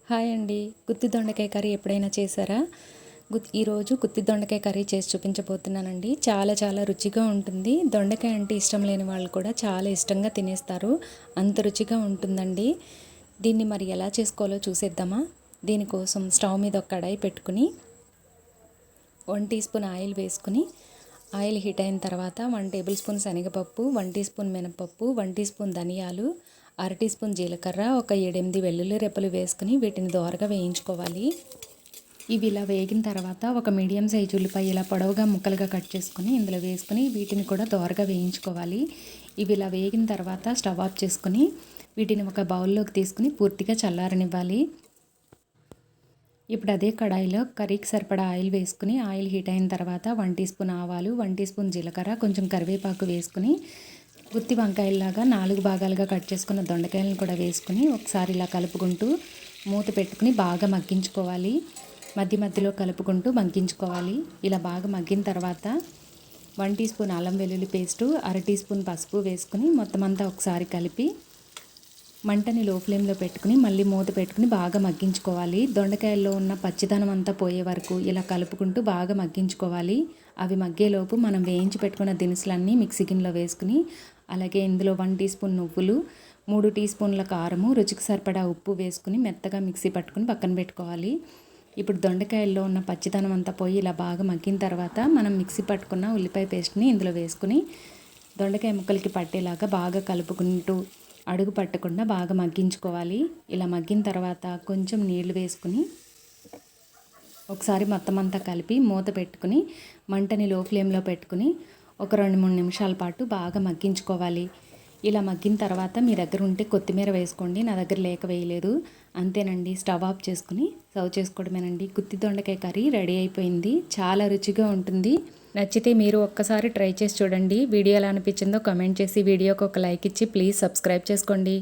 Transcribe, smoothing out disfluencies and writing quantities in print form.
Hi అండి. గుత్తి దొండకాయ curry ఎప్పుడైనా చేశారా? ఈరోజు గుత్తి దొండకాయ కర్రీ చేసి చూపించబోతున్నానండి. చాలా చాలా రుచిగా ఉంటుంది. దొండకాయ అంటే ఇష్టం లేని వాళ్ళు కూడా చాలా ఇష్టంగా తినేస్తారు. అంత రుచిగా ఉంటుందండి. దీన్ని మరి ఎలా చేసుకోవాలో చూసేద్దామా? దీనికోసం స్టవ్ మీద ఒక కడాయి పెట్టుకుని 1 టీ స్పూన్ ఆయిల్ వేసుకుని ఆయిల్ హీట్ అయిన తర్వాత 1 టేబుల్ స్పూన్ శనగపప్పు, 1 టీ స్పూన్ మినపప్పు, 1 టీ స్పూన్ ధనియాలు, అర టీ స్పూన్ జీలకర్ర, ఒక 7-8 వెల్లుల్లి రెప్పలు వేసుకుని వీటిని దోరగా వేయించుకోవాలి. ఇవి ఇలా వేగిన తర్వాత ఒక మీడియం సైజు ఉల్లిపాయ ఇలా పొడవుగా ముక్కలుగా కట్ చేసుకుని ఇందులో వేసుకుని వీటిని కూడా దోరగా వేయించుకోవాలి. ఇవి ఇలా వేగిన తర్వాత స్టవ్ ఆఫ్ చేసుకుని వీటిని ఒక బౌల్లోకి తీసుకుని పూర్తిగా చల్లారనివ్వాలి. ఇప్పుడు అదే కడాయిలో కర్రీకి సరిపడా ఆయిల్ వేసుకుని ఆయిల్ హీట్ అయిన తర్వాత 1 టీ స్పూన్ ఆవాలు, 1 టీ స్పూన్ జీలకర్ర, కొంచెం కరివేపాకు వేసుకుని గుత్తి వంకాయల్లాగా 4 భాగాలుగా కట్ చేసుకున్న దొండకాయలను కూడా వేసుకుని ఒకసారి ఇలా కలుపుకుంటూ మూత పెట్టుకుని బాగా మగ్గించుకోవాలి. మధ్య మధ్యలో కలుపుకుంటూ మగ్గించుకోవాలి. ఇలా బాగా మగ్గిన తర్వాత 1 టీ స్పూన్ అల్లం వెల్లుల్లి పేస్టు, అర టీ స్పూన్ పసుపు వేసుకుని మొత్తం అంతా ఒకసారి కలిపి మంటని లో ఫ్లేమ్లో పెట్టుకుని మళ్ళీ మూత పెట్టుకుని బాగా మగ్గించుకోవాలి. దొండకాయల్లో ఉన్న పచ్చిదనం అంతా పోయే వరకు ఇలా కలుపుకుంటూ బాగా మగ్గించుకోవాలి. అవి మగ్గేలోపు మనం వేయించి పెట్టుకున్న దినుసులన్నీ మిక్సీ గిన్నెలో వేసుకుని అలాగే ఇందులో 1 టీ స్పూన్ నువ్వులు, 3 టీ స్పూన్ల కారము, రుచికి సరిపడా ఉప్పు వేసుకుని మెత్తగా మిక్సీ పట్టుకుని పక్కన పెట్టుకోవాలి. ఇప్పుడు దొండకాయల్లో ఉన్న పచ్చిదనం అంతా పోయి ఇలా బాగా మగ్గిన తర్వాత మనం మిక్సీ పట్టుకున్న ఉల్లిపాయ పేస్ట్ని ఇందులో వేసుకుని దొండకాయ ముక్కలకి పట్టేలాగా బాగా కలుపుకుంటూ అడుగు పట్టకుండా బాగా మగ్గించుకోవాలి. ఇలా మగ్గిన తర్వాత కొంచెం నీళ్లు వేసుకుని ఒకసారి మొత్తం అంతా కలిపి మూత పెట్టుకుని మంటని లో ఫ్లేమ్లో పెట్టుకుని ఒక 2-3 నిమిషాల పాటు బాగా మగ్గించుకోవాలి. ఇలా మగ్గిన తర్వాత మీ దగ్గర ఉంటే కొత్తిమీర వేసుకోండి. నా దగ్గర లేక వేయలేదు. అంతేనండి, స్టవ్ ఆఫ్ చేసుకుని సర్వ్ చేసుకోవడమేనండి. గుత్తి దొండకాయ కర్రీ రెడీ అయిపోయింది. చాలా రుచిగా ఉంటుంది. నచ్చితే మీరు ఒక్కసారి ట్రై చేసి చూడండి. వీడియో ఎలా అనిపించిందో కామెంట్ చేసి వీడియోకి ఒక లైక్ ఇచ్చి ప్లీజ్ సబ్స్క్రైబ్ చేసుకోండి.